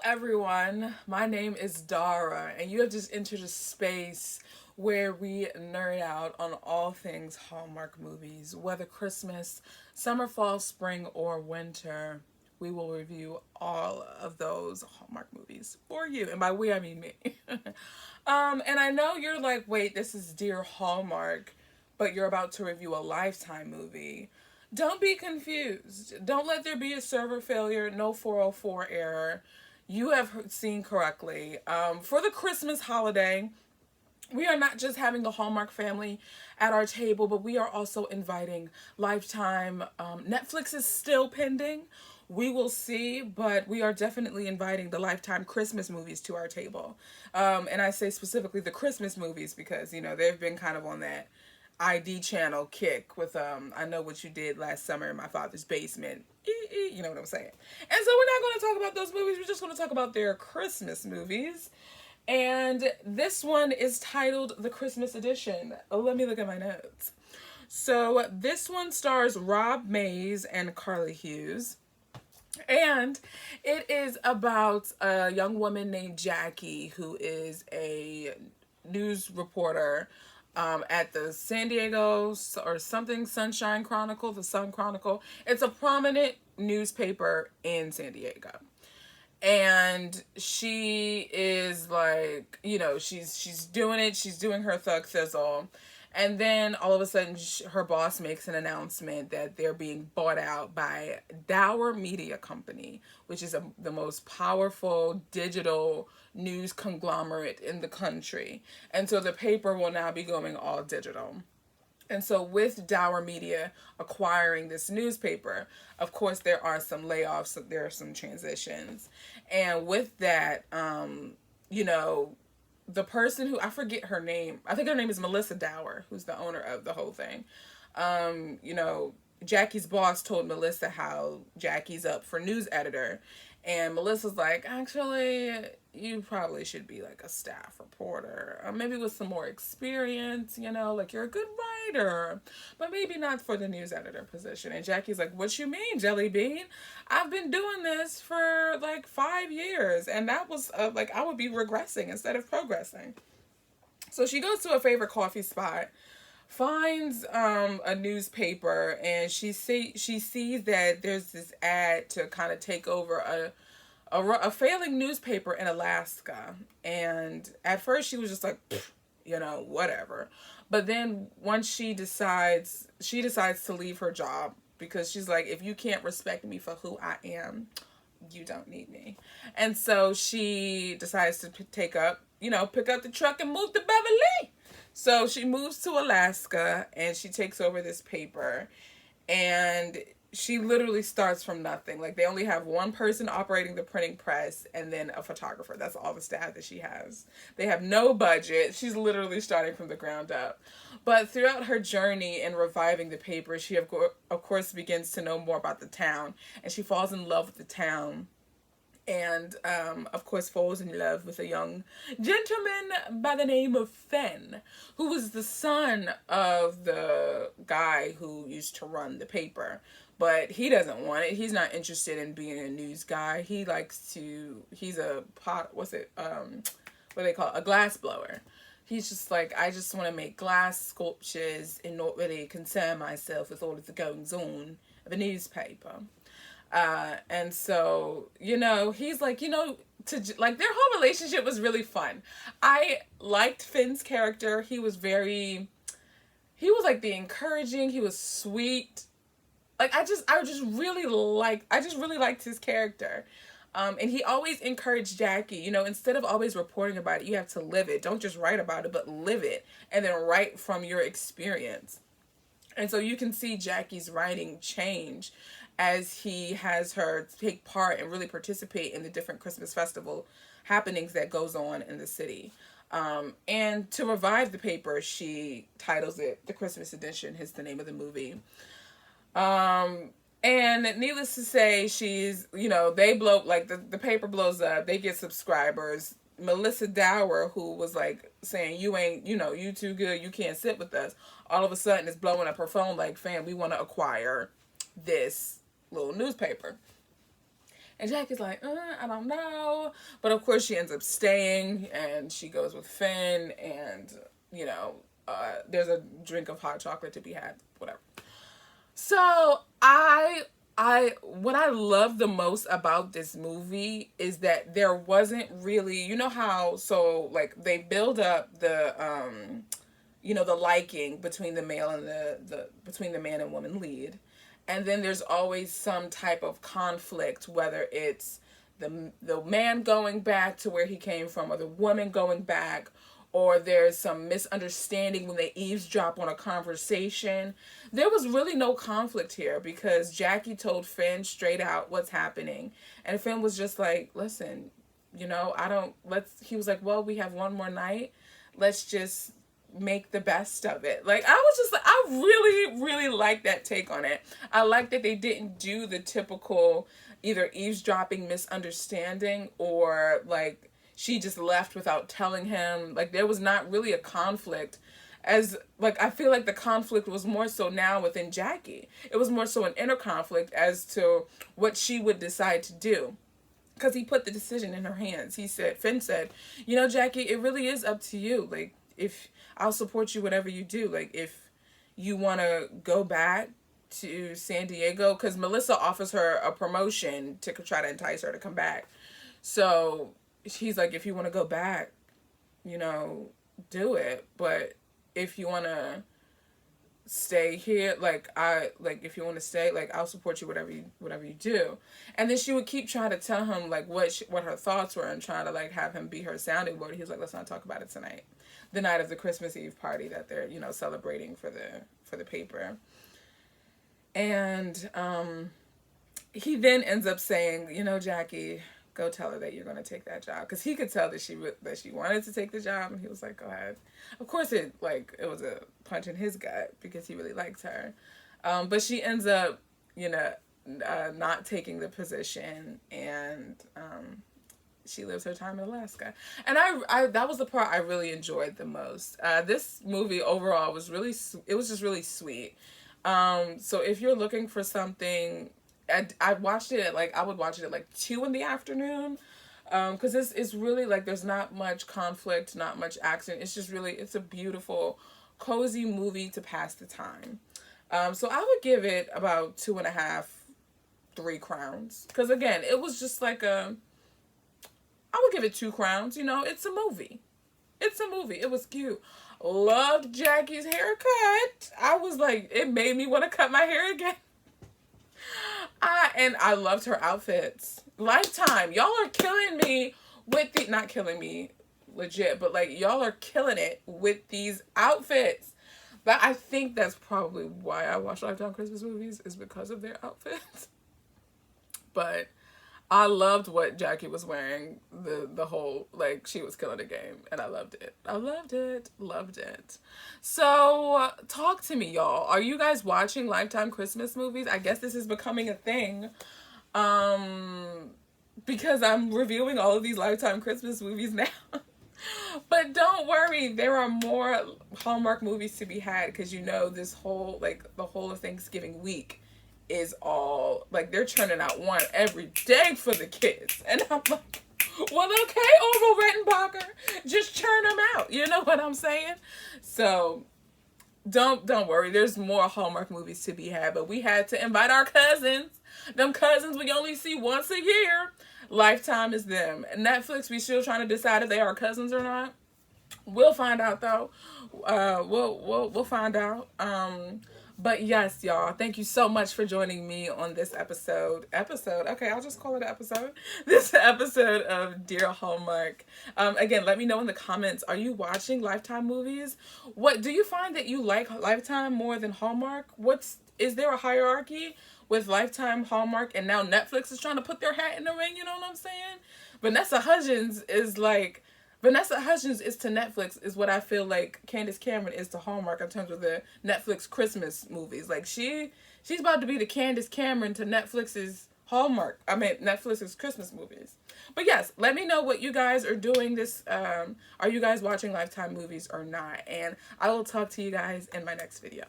everyone. My name is Dara, and you have just entered a space where we nerd out on all things Hallmark movies, whether Christmas, summer, fall, spring, or winter. We will review all of those Hallmark movies for you, and by we I mean me. And I know you're like, wait, this is Dear Hallmark, but you're about to review a Lifetime movie. Don't be confused. Don't let there be a server failure, no 404 error. You have seen correctly. For the Christmas holiday, we are not just having the Hallmark family at our table, but we are also inviting Lifetime. Netflix is still pending. We will see, but we are definitely inviting the Lifetime Christmas movies to our table. And I say specifically the Christmas movies because, they've been kind of on that ID channel kick with I Know What You Did Last Summer in My Father's Basement. You know what I'm saying? And so we're not going to talk about those movies. We're just going to talk about their Christmas movies. And this one is titled The Christmas Edition. Oh, let me look at my notes. So this one stars Rob Mays and Carly Hughes. And it is about a young woman named Jackie who is a news reporter at the San Diego or something Sunshine Chronicle, the Sun Chronicle. It's a prominent newspaper in San Diego. And she is like, she's doing it. She's doing her thug thizzle. And then all of a sudden, her boss makes an announcement that they're being bought out by Dower Media Company, which is the most powerful digital news conglomerate in the country. And so the paper will now be going all digital. And so with Dower Media acquiring this newspaper, of course, there are some layoffs, there are some transitions. And with that, the person who, I forget her name, I think her name is Melissa Dower, who's the owner of the whole thing. Jackie's boss told Melissa how Jackie's up for news editor. And Melissa's like, actually, you probably should be like a staff reporter, maybe with some more experience, like you're a good writer, but maybe not for the news editor position. And Jackie's like, what you mean, Jelly Bean? I've been doing this for like 5 years, and that was I would be regressing instead of progressing. So she goes to a favorite coffee spot, finds a newspaper, and she sees that there's this ad to kind of take over a failing newspaper in Alaska. And at first she was just like, whatever. But then once she decides to leave her job because she's like, if you can't respect me for who I am, you don't need me. And so she decides to pick up the truck and move to Beverly. So she moves to Alaska and she takes over this paper, and she literally starts from nothing. Like, they only have one person operating the printing press and then a photographer. That's all the staff that she has. They have no budget. She's literally starting from the ground up. But throughout her journey in reviving the paper, she of course begins to know more about the town, and she falls in love with the town. And of course falls in love with a young gentleman by the name of Fenn, who was the son of the guy who used to run the paper. But he doesn't want it. He's not interested in being a news guy. He's a what they call it? A glass blower. He's just like, I just want to make glass sculptures and not really concern myself with all of the goings on of a newspaper. And so, he's like, their whole relationship was really fun. I liked Finn's character. He was like the encouraging, he was sweet. Like, I just really liked his character. And he always encouraged Jackie, instead of always reporting about it, you have to live it. Don't just write about it, but live it. And then write from your experience. And so you can see Jackie's writing change as he has her take part and really participate in the different Christmas festival happenings that goes on in the city. And to revive the paper, she titles it The Christmas Edition, is the name of the movie. And needless to say, she's, they blow, like the paper blows up, they get subscribers. Melissa Dower, who was like saying, you ain't, you too good, you can't sit with us, all of a sudden is blowing up her phone like, fam, we want to acquire this little newspaper. And Jackie's like, I don't know. But of course she ends up staying, and she goes with Finn, and, you know, there's a drink of hot chocolate to be had, whatever. So what I love the most about this movie is that there wasn't really, you know how, so like they build up the you know, the liking between the male and the between the man and woman lead, and then there's always some type of conflict, whether it's the man going back to where he came from, or the woman going back, or there's some misunderstanding when they eavesdrop on a conversation. There was really no conflict here because Jackie told Finn straight out what's happening. And Finn was just like, listen, you know, he was like, well, we have one more night. Let's just make the best of it. Like, I was just like, I really, really like that take on it. I like that they didn't do the typical either eavesdropping misunderstanding or like, she just left without telling him. Like, there was not really a conflict, as like I feel like the conflict was more so now within Jackie. It was more so an inner conflict as to what she would decide to do, because he put the decision in her hands. Finn said, you know, Jackie, it really is up to you. Like, if I'll support you whatever you do. Like, if you want to go back to San Diego, because Melissa offers her a promotion to try to entice her to come back. So he's like, if you want to go back, you know, do it. But if you want to stay here, if you want to stay, like, I'll support you whatever you do. And then she would keep trying to tell him like what her thoughts were, and trying to like have him be her sounding board. He was like, let's not talk about it tonight, the night of the Christmas Eve party that they're, you know, celebrating for the paper. And he then ends up saying, you know, Jackie, go tell her that you're going to take that job, because he could tell that she wanted to take the job, and he was like, go ahead. Of course, it was a punch in his gut because he really liked her, but she ends up, you know, not taking the position, and she lives her time in Alaska. And I that was the part I really enjoyed the most. This movie overall was just really sweet. So if you're looking for something, I watched it I would watch it at like 2 in the afternoon, because it's really like there's not much conflict, not much action. It's just really, it's a beautiful, cozy movie to pass the time. So I would give it about 2.5, 3 crowns, because again, it was just like I would give it 2 crowns. You know, it's a movie. It was cute. Loved Jackie's haircut. I was like, it made me want to cut my hair again. And I loved her outfits. Lifetime, y'all are killing me with not killing me legit, but like, y'all are killing it with these outfits. But I think that's probably why I watch Lifetime Christmas movies, is because of their outfits. But I loved what Jackie was wearing, the whole, like, she was killing the game, and I loved it. Loved it. So, talk to me, y'all. Are you guys watching Lifetime Christmas movies? I guess this is becoming a thing, because I'm reviewing all of these Lifetime Christmas movies now. But don't worry, there are more Hallmark movies to be had, because you know, this whole, like, the whole of Thanksgiving week is all, like, they're churning out one every day for the kids. And I'm like, well, okay, Orville Redenbacher, just churn them out. You know what I'm saying? So don't worry, there's more Hallmark movies to be had, but we had to invite our cousins. Them cousins we only see once a year. Lifetime is them. Netflix, we still trying to decide if they are cousins or not. We'll find out though. We'll find out. But yes, y'all, thank you so much for joining me on this episode. Okay, I'll just call it an episode. This episode of Dear Hallmark. Again, let me know in the comments, are you watching Lifetime movies? What do you find that you like Lifetime more than Hallmark? Is there a hierarchy with Lifetime, Hallmark, and now Netflix is trying to put their hat in the ring, you know what I'm saying? Vanessa Hudgens is to Netflix is what I feel like Candace Cameron is to Hallmark in terms of the Netflix Christmas movies. Like, she's about to be the Candace Cameron to Netflix's Netflix's Christmas movies. But yes, let me know what you guys are doing this. Are you guys watching Lifetime movies or not? And I will talk to you guys in my next video.